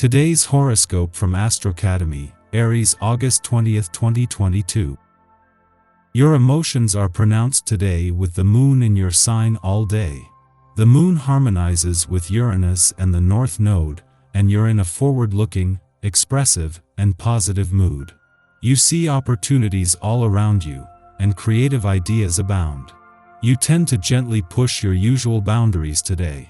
Today's horoscope from Astrocademy, Aries, August 20th, 2022. Your emotions are pronounced today with the moon in your sign all day. The moon harmonizes with Uranus and the North Node, and you're in a forward-looking, expressive, and positive mood. You see opportunities all around you, and creative ideas abound. You tend to gently push your usual boundaries today.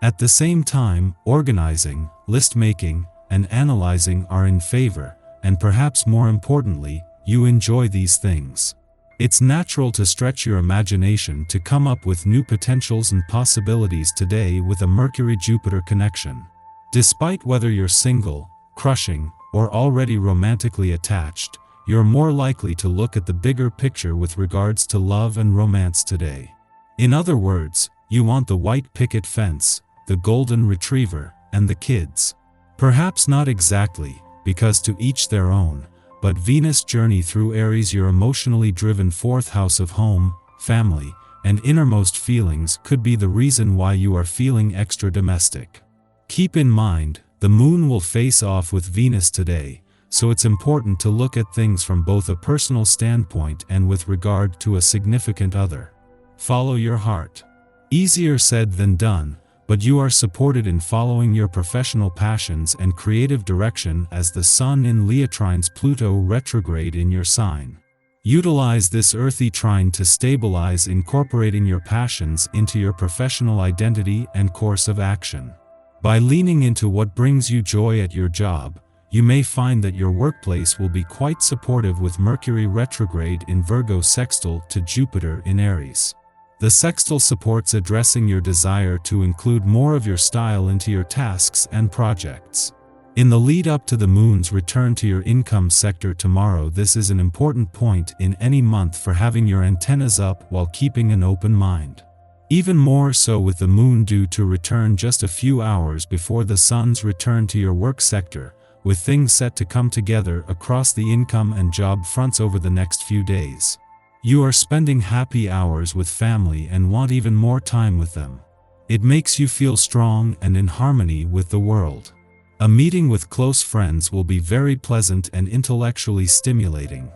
At the same time, organizing, list-making, and analyzing are in favor, and perhaps more importantly, you enjoy these things. It's natural to stretch your imagination to come up with new potentials and possibilities today with a Mercury-Jupiter connection. Despite whether you're single, crushing, or already romantically attached, you're more likely to look at the bigger picture with regards to love and romance today. In other words, you want the white picket fence, the golden retriever, and the kids. Perhaps not exactly, because to each their own, but Venus' journey through Aries, your emotionally driven fourth house of home, family, and innermost feelings could be the reason why you are feeling extra domestic. Keep in mind, the moon will face off with Venus today, so it's important to look at things from both a personal standpoint and with regard to a significant other. Follow your heart. Easier said than done, but you are supported in following your professional passions and creative direction as the Sun in Leo trines Pluto retrograde in your sign. Utilize this earthy trine to stabilize incorporating your passions into your professional identity and course of action. By leaning into what brings you joy at your job, you may find that your workplace will be quite supportive with Mercury retrograde in Virgo sextile to Jupiter in Aries. The sextile supports addressing your desire to include more of your style into your tasks and projects. In the lead up to the moon's return to your income sector tomorrow, this is an important point in any month for having your antennas up while keeping an open mind. Even more so with the moon due to return just a few hours before the sun's return to your work sector, with things set to come together across the income and job fronts over the next few days. You are spending happy hours with family and want even more time with them. It makes you feel strong and in harmony with the world. A meeting with close friends will be very pleasant and intellectually stimulating.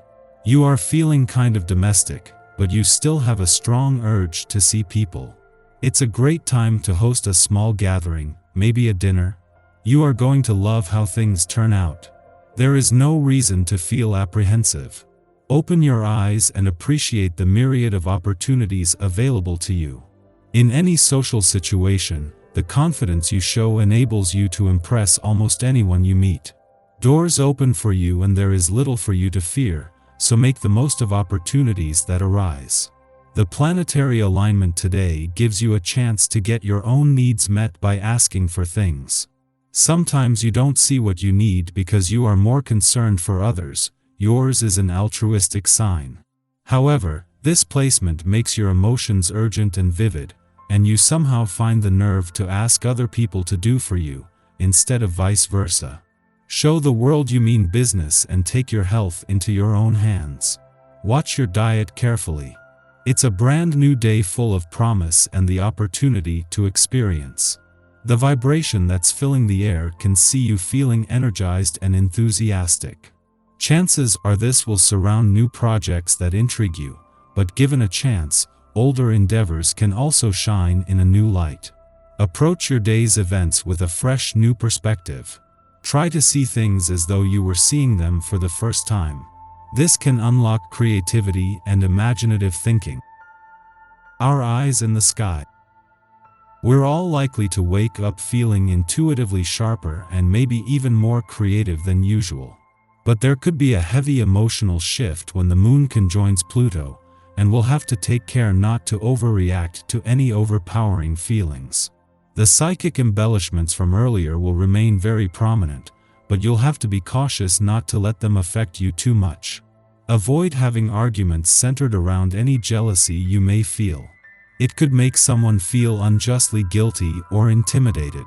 You are feeling kind of domestic, but you still have a strong urge to see people. It's a great time to host a small gathering, maybe a dinner. You are going to love how things turn out. There is no reason to feel apprehensive. Open your eyes and appreciate the myriad of opportunities available to you. In any social situation, the confidence you show enables you to impress almost anyone you meet. Doors open for you and there is little for you to fear, so make the most of opportunities that arise. The planetary alignment today gives you a chance to get your own needs met by asking for things. Sometimes you don't see what you need because you are more concerned for others. Yours is an altruistic sign. However, this placement makes your emotions urgent and vivid, and you somehow find the nerve to ask other people to do for you, instead of vice versa. Show the world you mean business and take your health into your own hands. Watch your diet carefully. It's a brand new day full of promise and the opportunity to experience. The vibration that's filling the air can see you feeling energized and enthusiastic. Chances are this will surround new projects that intrigue you, but given a chance, older endeavors can also shine in a new light. Approach your day's events with a fresh new perspective. Try to see things as though you were seeing them for the first time. This can unlock creativity and imaginative thinking. Our eyes in the sky. We're all likely to wake up feeling intuitively sharper and maybe even more creative than usual. But there could be a heavy emotional shift when the moon conjoins Pluto, and we'll have to take care not to overreact to any overpowering feelings. The psychic embellishments from earlier will remain very prominent, but you'll have to be cautious not to let them affect you too much. Avoid having arguments centered around any jealousy you may feel. It could make someone feel unjustly guilty or intimidated.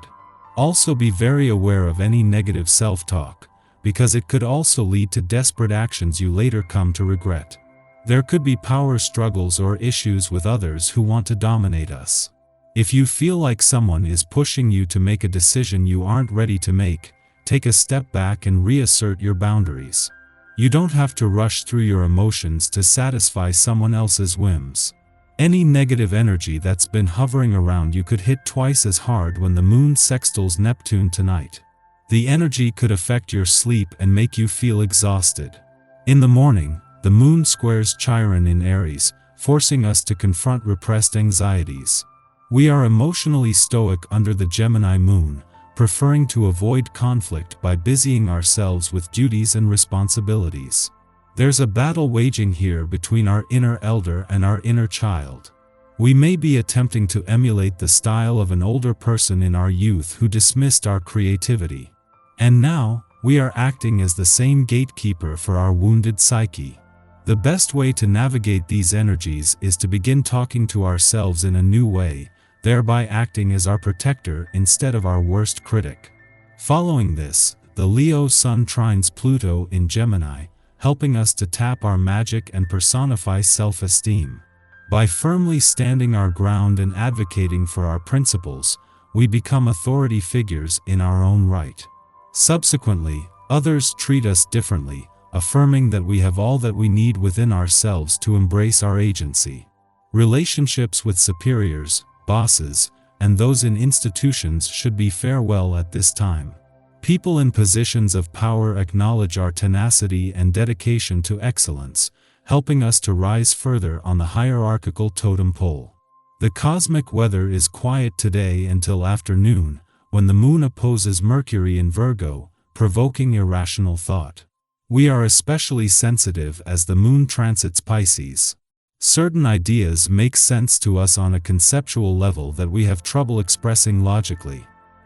Also be very aware of any negative self-talk, because it could also lead to desperate actions you later come to regret. There could be power struggles or issues with others who want to dominate us. If you feel like someone is pushing you to make a decision you aren't ready to make, take a step back and reassert your boundaries. You don't have to rush through your emotions to satisfy someone else's whims. Any negative energy that's been hovering around you could hit twice as hard when the moon sextiles Neptune tonight. The energy could affect your sleep and make you feel exhausted. In the morning, the moon squares Chiron in Aries, forcing us to confront repressed anxieties. We are emotionally stoic under the Gemini moon, preferring to avoid conflict by busying ourselves with duties and responsibilities. There's a battle waging here between our inner elder and our inner child. We may be attempting to emulate the style of an older person in our youth who dismissed our creativity. And now, we are acting as the same gatekeeper for our wounded psyche. The best way to navigate these energies is to begin talking to ourselves in a new way, thereby acting as our protector instead of our worst critic. Following this, the Leo Sun trines Pluto in Gemini, helping us to tap our magic and personify self-esteem. By firmly standing our ground and advocating for our principles, we become authority figures in our own right. Subsequently, others treat us differently, affirming that we have all that we need within ourselves to embrace our agency. Relationships with superiors, bosses, and those in institutions should be farewell at this time. People in positions of power acknowledge our tenacity and dedication to excellence, helping us to rise further on the hierarchical totem pole. The cosmic weather is quiet today until afternoon, when the moon opposes Mercury in Virgo, provoking irrational thought. We are especially sensitive as the moon transits Pisces. Certain ideas make sense to us on a conceptual level that we have trouble expressing logically.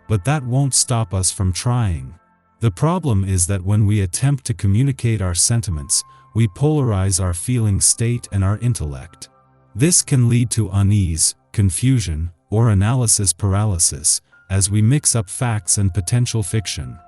But that won't stop us from trying. The problem is that when we attempt to communicate our sentiments, we polarize our feeling state and our intellect. This can lead to unease, confusion, or analysis paralysis, as we mix up facts and potential fiction.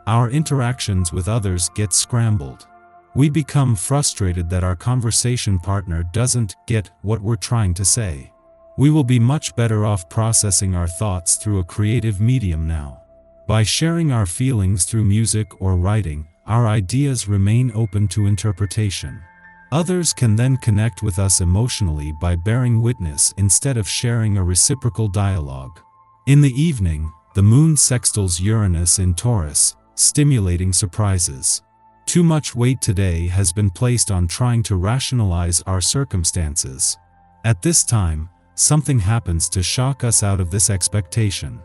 Our interactions with others get scrambled. We become frustrated that our conversation partner doesn't get what we're trying to say. We will be much better off processing our thoughts through a creative medium now. By sharing our feelings through music or writing, our ideas remain open to interpretation. Others can then connect with us emotionally by bearing witness instead of sharing a reciprocal dialogue. In the evening, the moon sextiles Uranus in Taurus, stimulating surprises. Too much weight today has been placed on trying to rationalize our circumstances. At this time, something happens to shock us out of this expectation.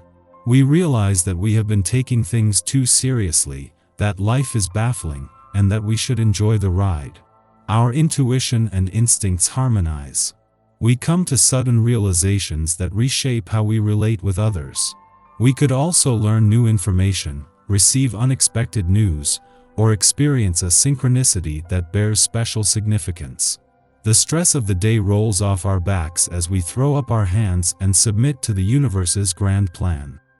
We realize that we have been taking things too seriously, that life is baffling, and that we should enjoy the ride. Our intuition and instincts harmonize. We come to sudden realizations that reshape how we relate with others. We could also learn new information, receive unexpected news, or experience a synchronicity that bears special significance. The stress of the day rolls off our backs as we throw up our hands and submit to the universe's grand plan.